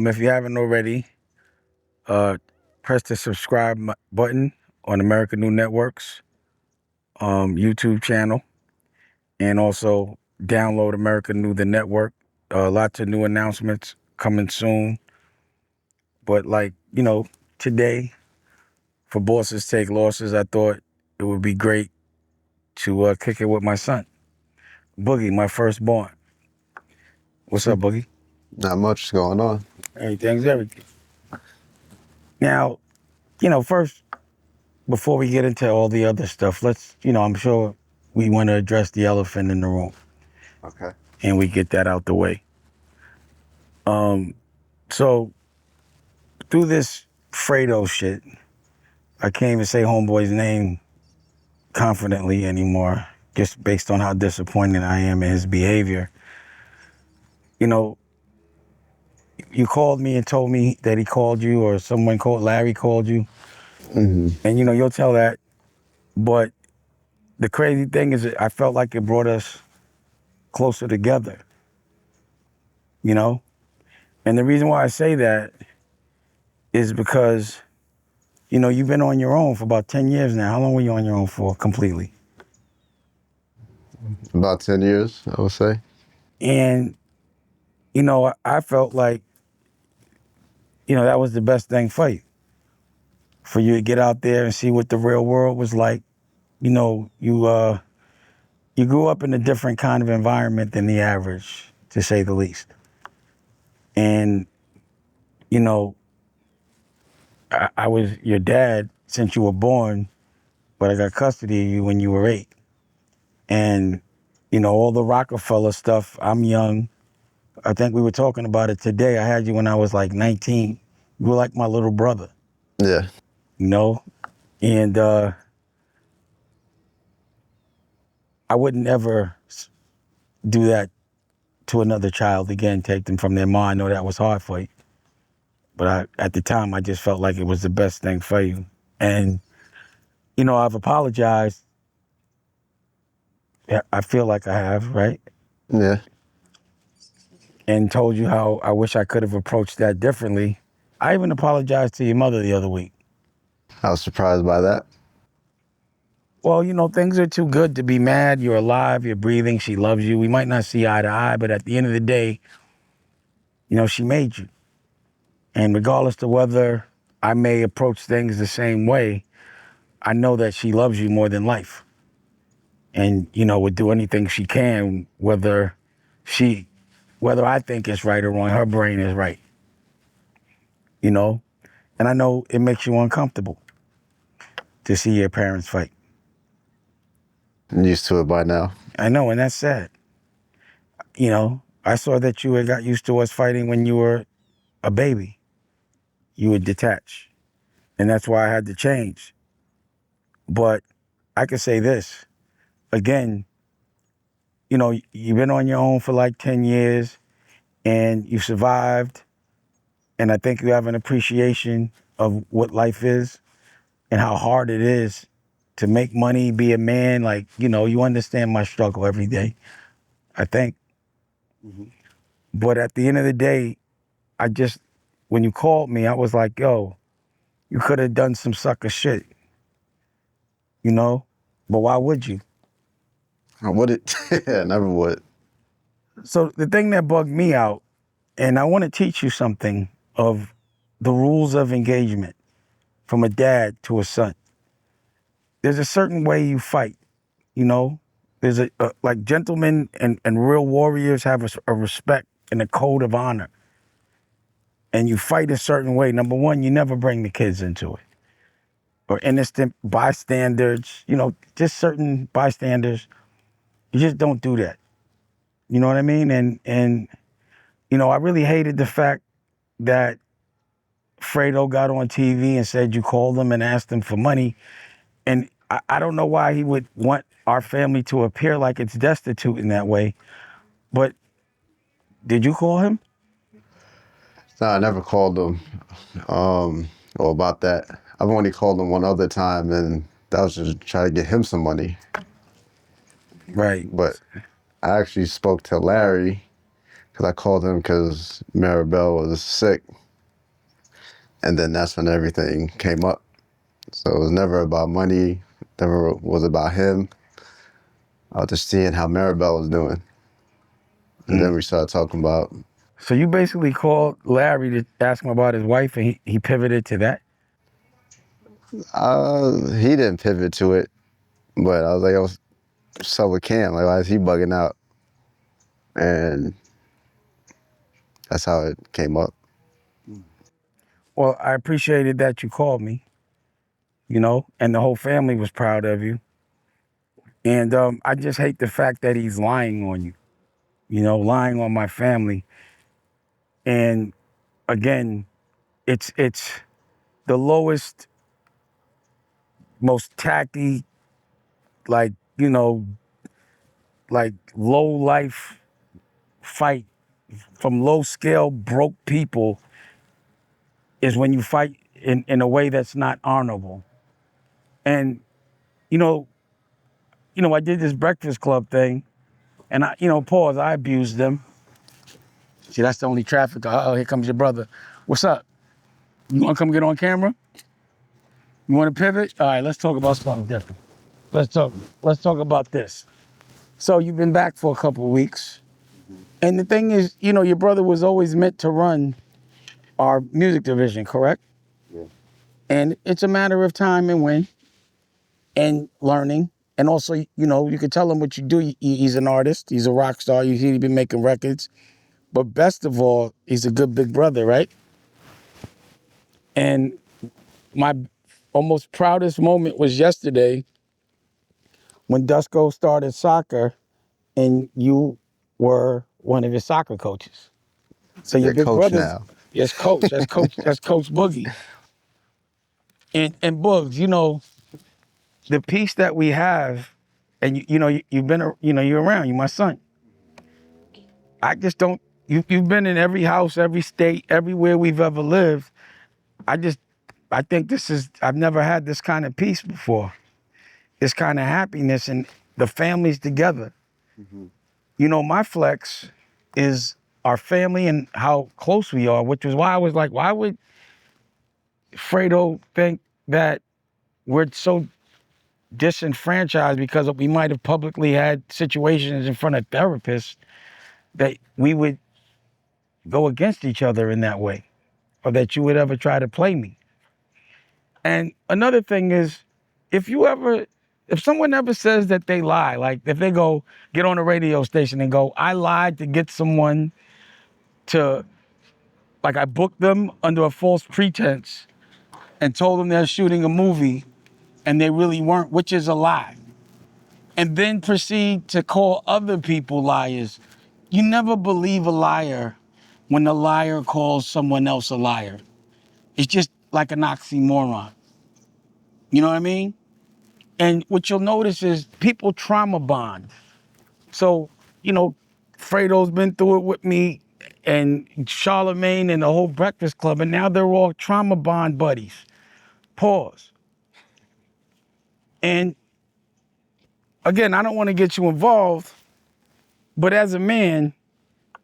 If you haven't already, press the subscribe button on American New Network's YouTube channel, and also download American New the Network. Lots of new announcements coming soon. But today, for Bosses Take Losses, I thought it would be great to kick it with my son, Boogie, my firstborn. What's up, Boogie? Not much is going on. Everything's everything. Now, first, before we get into all the other stuff, I'm sure we want to address the elephant in the room. Okay. And we get that out the way. So, through this Fredo shit, I can't even say homeboy's name confidently anymore, just based on how disappointed I am in his behavior. You called me and told me that he called you, or Larry called you. Mm-hmm. And, you'll tell that. But the crazy thing is that I felt like it brought us closer together, And the reason why I say that is because, you've been on your own for about 10 years now. How long were you on your own for completely? About 10 years, I would say. And, I felt like, that was the best thing for you. For you to get out there and see what the real world was like. You grew up in a different kind of environment than the average, to say the least. And, I was your dad since you were born, but I got custody of you when you were 8. And, all the Rockefeller stuff, I'm young. I think we were talking about it today. I had you when I was like 19. You were like my little brother. Yeah. And I wouldn't ever do that to another child again, take them from their mom. I know that was hard for you. But at the time, I just felt like it was the best thing for you. And, I've apologized. I feel like I have, right? Yeah. And told you how I wish I could have approached that differently. I even apologized to your mother the other week. I was surprised by that. Well, things are too good to be mad. You're alive, you're breathing, she loves you. We might not see eye to eye, but at the end of the day, she made you. And regardless of whether I may approach things the same way, I know that she loves you more than life. And, would do anything she can, whether I think it's right or wrong, her brain is right. And I know it makes you uncomfortable to see your parents fight. I'm used to it by now. I know, and that's sad. I saw that you had got used to us fighting when you were a baby. You would detach. And that's why I had to change. But I could say this. Again, you've been on your own for like 10 years and you survived. And I think you have an appreciation of what life is and how hard it is to make money, be a man. You understand my struggle every day, I think. Mm-hmm. But at the end of the day, when you called me, I was like, yo, you could have done some sucker shit, But why would you? I wouldn't. I never would. So the thing that bugged me out, and I want to teach you something of the rules of engagement from a dad to a son. There's a certain way you fight, There's like gentlemen and real warriors have a respect and a code of honor. And you fight a certain way. Number one, you never bring the kids into it. Or innocent bystanders, just certain bystanders. You just don't do that. You know what I mean? And I really hated the fact that Fredo got on TV and said you called him and asked him for money. And I don't know why he would want our family to appear like it's destitute in that way. But did you call him? No, I never called him about that. I've only called him one other time, and that was just to try to get him some money. Right. But I actually spoke to Larry, because I called him because Maribel was sick, and then that's when everything came up. So it was never about money, never was about him. I was just seeing how Maribel was doing. And then we started talking about, So you basically called Larry to ask him about his wife, and he pivoted to that? he didn't pivot to it, but I was like, oh, so with Cam, like, why is he bugging out? And that's how it came up. Well, I appreciated that you called me, and the whole family was proud of you. And I just hate the fact that he's lying on you, lying on my family. And again, it's the lowest, most tacky, like, like low life fight from low scale broke people is when you fight in a way that's not honorable. And, you know, I did this Breakfast Club thing, and pause, I abused them. See, that's the only traffic. Oh, here comes your brother. What's up? You want to come get on camera? You want to pivot? All right, let's talk about something different. Let's talk about this. So you've been back for a couple of weeks. And the thing is, your brother was always meant to run our music division, correct? Yeah. And it's a matter of time and when and learning. And also, you could tell him what you do. He's an artist. He's a rock star. He's been making records. But best of all, he's a good big brother, right? And my almost proudest moment was yesterday when Dusko started soccer and you were one of his soccer coaches. So your You're big coach brother's, now. yes, coach. That's Coach Boogie. And Boogs, the peace that we have, and you've been, you're around. You're my son. I just don't. You've been in every house, every state, everywhere we've ever lived. I think I've never had this kind of peace before. This kind of happiness and the families together. My flex is our family and how close we are, which is why I was like, why would Fredo think that we're so disenfranchised because we might have publicly had situations in front of therapists that we would go against each other in that way, or that you would ever try to play me. And another thing is, if someone ever says that they lie, like if they go get on a radio station and go, I lied to get someone to, like I booked them under a false pretense and told them they're shooting a movie and they really weren't, which is a lie, and then proceed to call other people liars. You never believe a liar when the liar calls someone else a liar. It's just like an oxymoron. You know what I mean? And what you'll notice is people trauma bond. So, Fredo's been through it with me and Charlemagne and the whole Breakfast Club, and now they're all trauma bond buddies. Pause. And again, I don't want to get you involved, but as a man,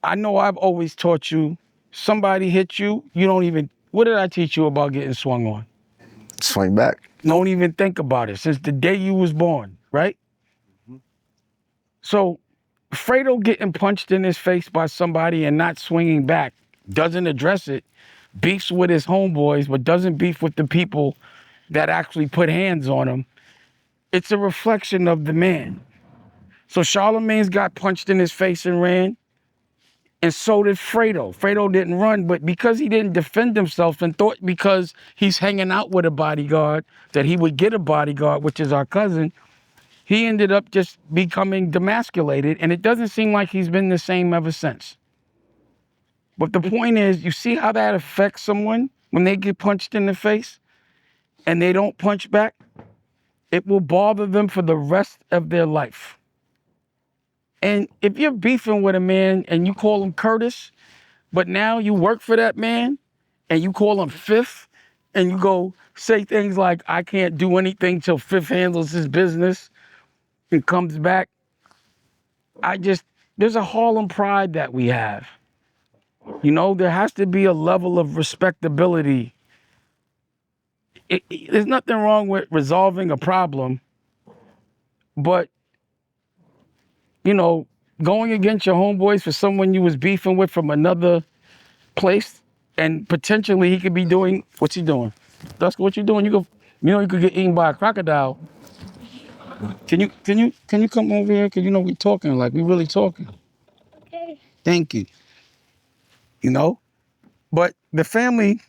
I know I've always taught you, somebody hit you, you don't even, what did I teach you about getting swung on? Swing back. Don't even think about it since the day you was born, right? So Fredo getting punched in his face by somebody and not swinging back, doesn't address it, beefs with his homeboys, but doesn't beef with the people that actually put hands on him. It's a reflection of the man. So Charlemagne's got punched in his face and ran, and so did Fredo. Fredo didn't run, but because he didn't defend himself and thought because he's hanging out with a bodyguard that he would get a bodyguard, which is our cousin, he ended up just becoming demasculated, and it doesn't seem like he's been the same ever since. But the point is, you see how that affects someone when they get punched in the face and they don't punch back? It will bother them for the rest of their life. And if you're beefing with a man and you call him Curtis, but now you work for that man and you call him Fifth, and you go say things like, I can't do anything till Fifth handles his business and comes back. There's a Harlem pride that we have. You know, there has to be a level of respectability. There's nothing wrong with resolving a problem, but, you know, going against your homeboys for someone you was beefing with from another place, and potentially he could be doing, what's he doing? Duska, what you doing? You could get eaten by a crocodile. Can you come over here? Cause you know we talking, like we really talking. Okay. Thank you. You know, but the family,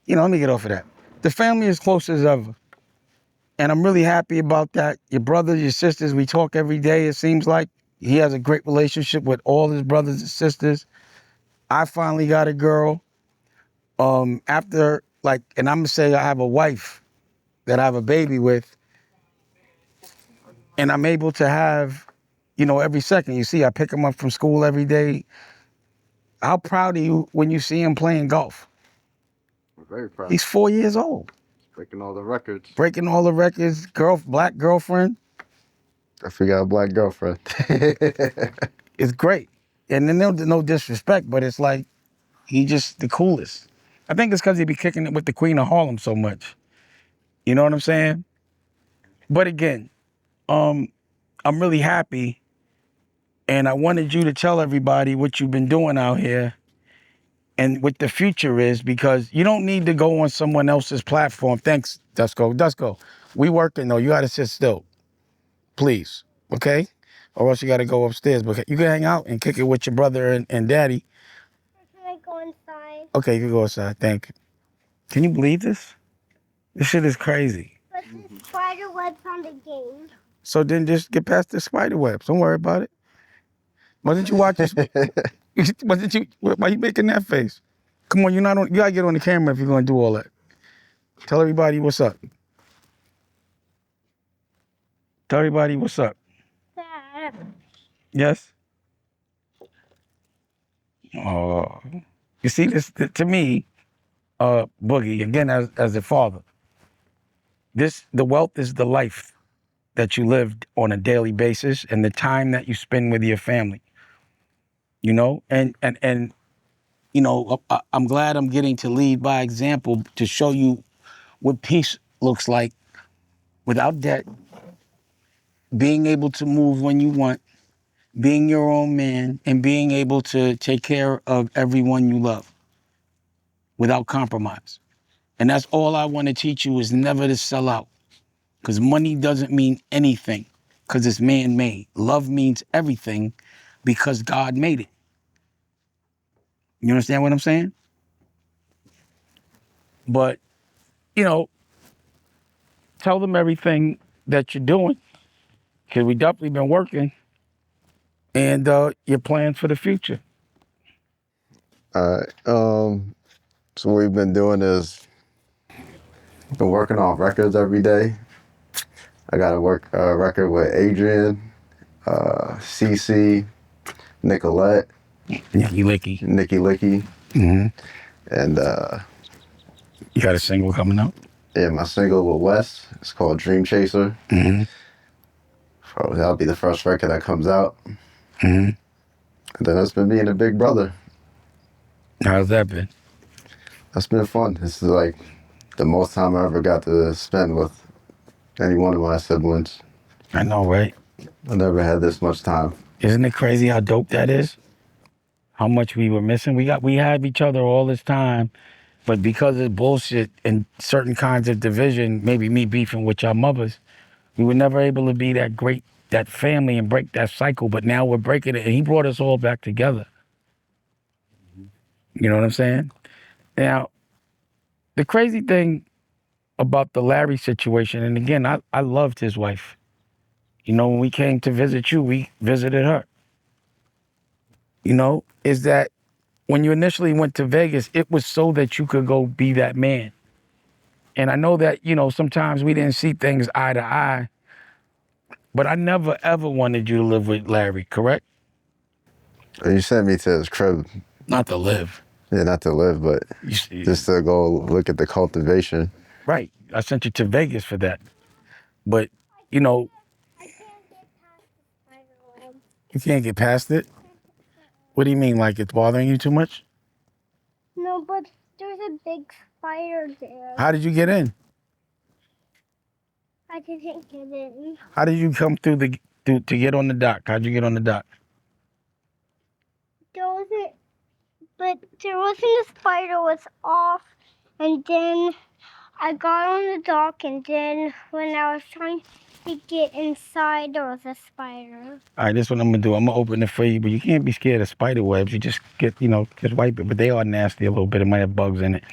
let me get off of that. The family is close as ever. And I'm really happy about that. Your brothers, your sisters, we talk every day, it seems like. He has a great relationship with all his brothers and sisters. I finally got a girl. After, like, and I'm gonna say I have a wife that I have a baby with, and I'm able to have, every second. You see, I pick him up from school every day. How proud are you when you see him playing golf? I'm very proud. He's 4 years old. Breaking all the records. Breaking all the records. Black girlfriend. I forgot a black girlfriend. It's great. And then no disrespect, but it's like, he just the coolest. I think it's because he be kicking it with the Queen of Harlem so much. You know what I'm saying? But again, I'm really happy, and I wanted you to tell everybody what you've been doing out here and what the future is, because you don't need to go on someone else's platform. Thanks, Dusko. We working though. You gotta sit still, please, okay? Or else you gotta go upstairs. But you can hang out and kick it with your brother and daddy. Can I go inside? Okay, you can go outside. Thank you. Can you believe this? This shit is crazy. But the spider web's on the game. So then just get past the spider webs. Don't worry about it. Why didn't you watch this? Why you making that face? Come on, you gotta get on the camera if you're gonna do all that. Tell everybody what's up. Tell everybody what's up. Dad. Yes? Oh. You see, this to me, Boogie, again, as a father, the wealth is the life that you lived on a daily basis and the time that you spend with your family. And I'm glad I'm getting to lead by example to show you what peace looks like without debt, being able to move when you want, being your own man, and being able to take care of everyone you love without compromise. And that's all I want to teach you, is never to sell out, because money doesn't mean anything because it's man-made. Love means everything because God made it. You understand what I'm saying? But, tell them everything that you're doing, because we definitely been working, and your plans for the future. All right. So what we've been doing is been working on records every day. I got to work a record with Adrian, CC, Nicolette, Nicky Licky. Nikki Licky, Mm-hmm. and You got a single coming out? yeah, my single with Wes. It's called Dream Chaser. Mm-hmm. So that'll be the first record that comes out. Mm-hmm. And then that's been being a big brother. How's that been? That's been fun. This is like the most time I ever got to spend with any one of my siblings. I know, right? I never had this much time. Isn't it crazy how dope that is? How much we were missing. We had each other all this time, but because of bullshit and certain kinds of division, maybe me beefing with your mothers, we were never able to be that family and break that cycle. But now we're breaking it, and he brought us all back together. You know what I'm saying? Now, the crazy thing about the Larry situation, and again, I loved his wife. When we came to visit you, we visited her. Is that when you initially went to Vegas, it was so that you could go be that man. And I know that, sometimes we didn't see things eye to eye, but I never, ever wanted you to live with Larry, correct? You sent me to his crib. Not to live. Yeah, not to live, but just to go look at the cultivation. Right. I sent you to Vegas for that. But, I can't get past the spider web. you can't get past it. What do you mean? Like it's bothering you too much? No, but there's a big spider there. How did you get in? I didn't get in. How did you come through to get on the dock? How'd you get on the dock? There wasn't, but there wasn't a spider. It was off, and then I got on the dock, and then when I was trying to get inside, there was a spider. All right, this is what I'm gonna do. I'm gonna open it for you, but you can't be scared of spider webs. You just get, just wipe it. But they are nasty a little bit. It might have bugs in it.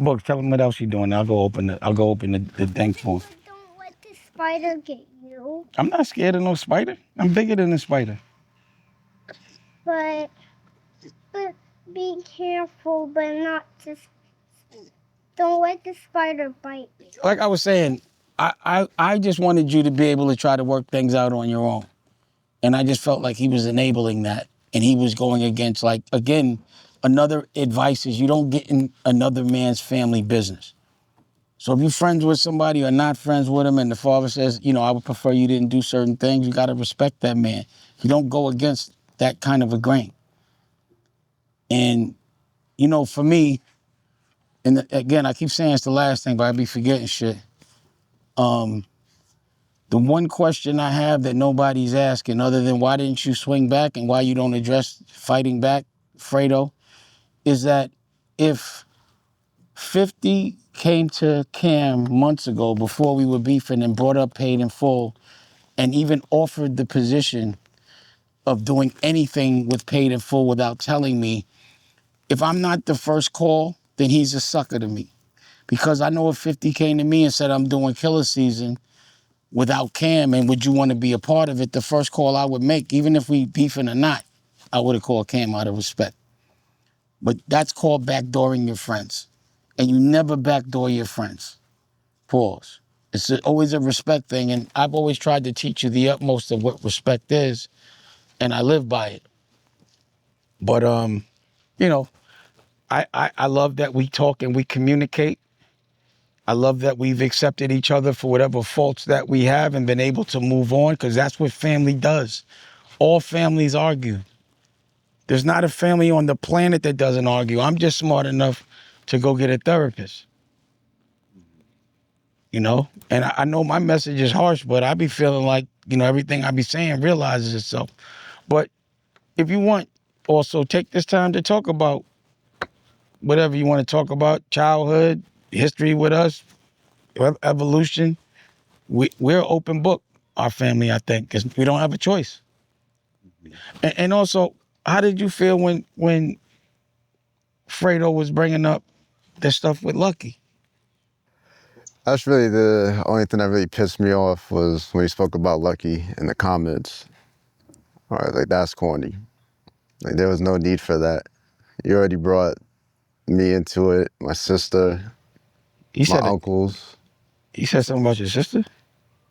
Bugs, tell them what else you're doing. I'll go open the thing for 'em. But don't let the spider get you. I'm not scared of no spider. I'm bigger than a spider. But be careful, but not just. Don't let the spider bite you. Like I was saying, I just wanted you to be able to try to work things out on your own. And I just felt like he was enabling that. And he was going against, like, again, another advice is you don't get in another man's family business. So if you're friends with somebody or not friends with him and the father says, I would prefer you didn't do certain things, you got to respect that man. You don't go against that kind of a grain. And, for me, and again, I keep saying it's the last thing, but I be forgetting shit. The one question I have that nobody's asking, other than why didn't you swing back and why you don't address fighting back, Fredo, is that if 50 came to Cam months ago before we were beefing and brought up paid in full and even offered the position of doing anything with paid in full without telling me, if I'm not the first call, then he's a sucker to me. Because I know if 50 came to me and said, I'm doing killer season without Cam and would you want to be a part of it, the first call I would make, even if we beefing or not, I would have called Cam out of respect. But that's called backdooring your friends. And you never backdoor your friends. Pause. It's always a respect thing, and I've always tried to teach you the utmost of what respect is, and I live by it. But, I love that we talk and we communicate. I love that we've accepted each other for whatever faults that we have and been able to move on, because that's what family does. All families argue. There's not a family on the planet that doesn't argue. I'm just smart enough to go get a therapist. And I know my message is harsh, but I be feeling like, everything I be saying realizes itself. But if you want, also take this time to talk about whatever you want to talk about, childhood, history with us, evolution. We're an open book, our family, I think, because we don't have a choice. And also, how did you feel when Fredo was bringing up the stuff with Lucky? That's really the only thing that really pissed me off was when he spoke about Lucky in the comments. All right, like, that's corny. Like, there was no need for that. You already brought me into it, my sister, my uncles. He said something about your sister?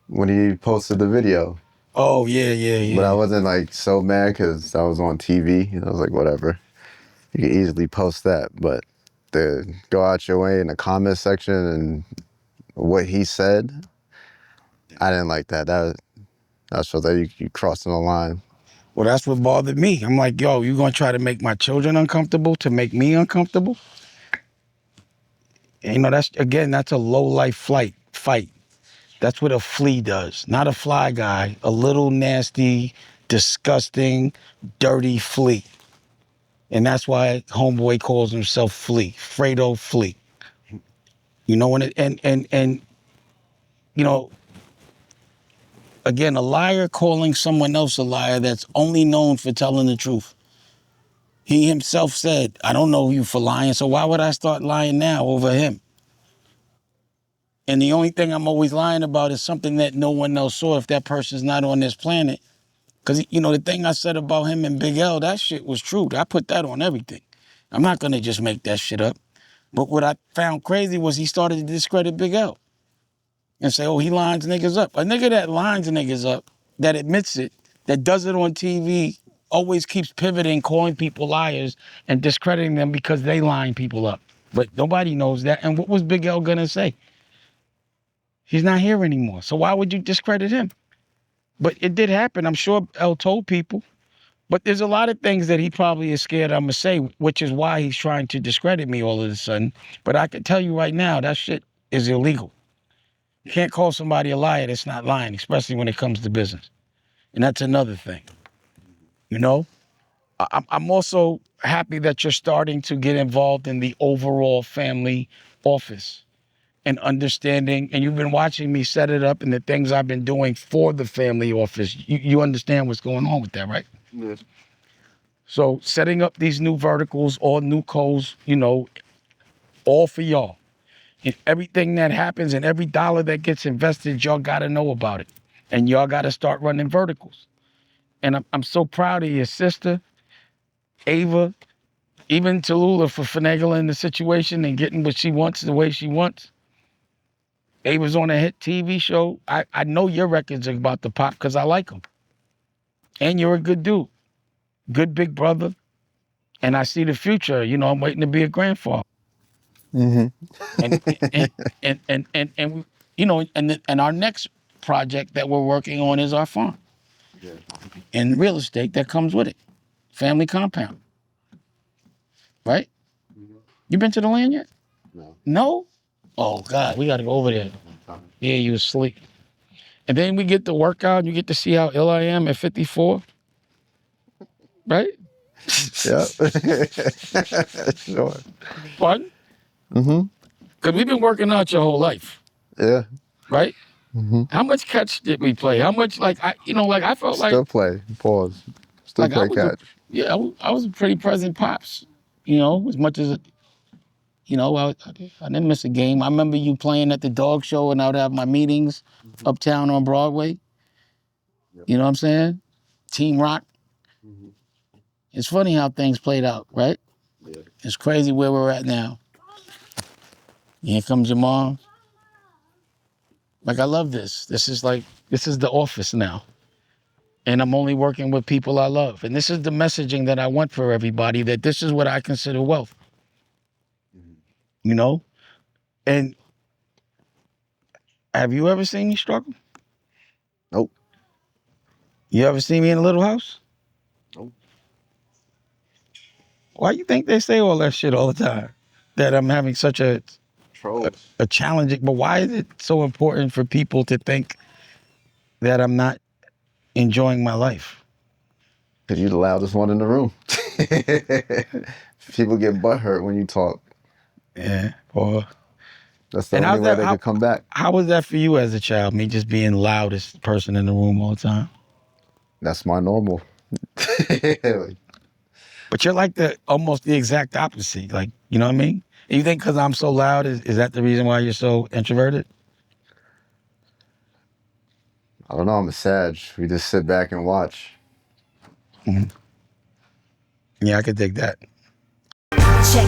When he posted the video. Oh, yeah. But I wasn't, like, so mad because I was on TV. And I was like, whatever. You can easily post that. But to go out your way in the comment section and what he said, I didn't like that. That's what you crossing the line. Well, that's what bothered me. I'm like, yo, you gonna try to make my children uncomfortable to make me uncomfortable? And, that's a low-life fight. That's what a flea does. Not a fly guy, a little nasty, disgusting, dirty flea. And that's why homeboy calls himself Flea, Fredo Flea. Again, a liar calling someone else a liar that's only known for telling the truth. He himself said, I don't know you for lying, so why would I start lying now over him? And the only thing I'm always lying about is something that no one else saw if that person's not on this planet. Because, the thing I said about him and Big L, that shit was true. I put that on everything. I'm not going to just make that shit up. But what I found crazy was he started to discredit Big L and say, oh, he lines niggas up. A nigga that lines niggas up, that admits it, that does it on TV, always keeps pivoting, calling people liars and discrediting them because they line people up. But nobody knows that. And what was Big L going to say? He's not here anymore. So why would you discredit him? But it did happen. I'm sure L told people. But there's a lot of things that he probably is scared I'm gonna say, which is why he's trying to discredit me all of a sudden. But I can tell you right now, that shit is illegal. You can't call somebody a liar that's not lying, especially when it comes to business. And that's another thing. You know, I'm also happy that you're starting to get involved in the overall family office and understanding, and you've been watching me set it up and the things I've been doing for the family office. You understand what's going on with that, right? Yes. So setting up these new verticals, all new codes, you know, all for y'all. And everything that happens and every dollar that gets invested, y'all got to know about it. And y'all got to start running verticals. And I'm so proud of your sister, Ava, even Tallulah for finagling the situation and getting what she wants the way she wants. Ava's on a hit TV show. I know your records are about to pop because I like them. And you're a good dude, good big brother. And I see the future. You know, I'm waiting to be a grandfather. Mm-hmm. And and you know, and our next project that we're working on is our farm. Yeah. And real estate that comes with it. Family compound. Right? You been to the land yet? No. No? Oh God, we gotta go over there. Yeah, you asleep. And then we get to work out and you get to see how ill I am at 54. Right? Yeah. Sure. Pardon? Mm-hmm. Because we've been working out your whole life. Yeah. Right? Mm-hmm. How much catch did we play? How much I felt like Still play. Pause. Still I play was catch. I was a pretty present pops. You know, as much as I didn't miss a game. I remember you playing at the dog show, and I would have my meetings uptown on Broadway. Yep. You know what I'm saying? Team Rock. Mm-hmm. It's funny how things played out, right? Yeah. It's crazy where we're at now. Here comes your mom. Like, I love this. This is the office now. And I'm only working with people I love. And this is the messaging that I want for everybody, that this is what I consider wealth. Mm-hmm. You know? And have you ever seen me struggle? Nope. You ever see me in a little house? Nope. Why you think they say all that shit all the time? That I'm having such a Trolls. challenging, but why is it so important for people to think that I'm not enjoying my life? Because you're the loudest one in the room. People get butthurt when you talk. Yeah. Or That's the and only way they could come back. how was that for you as a child? Me just being loudest person in the room all the time. That's my normal. But you're like almost the exact opposite. Like, you know what I mean? You think because I'm so loud, is that the reason why you're so introverted? I don't know. I'm a Sag. We just sit back and watch. Mm-hmm. Yeah, I could dig that. Check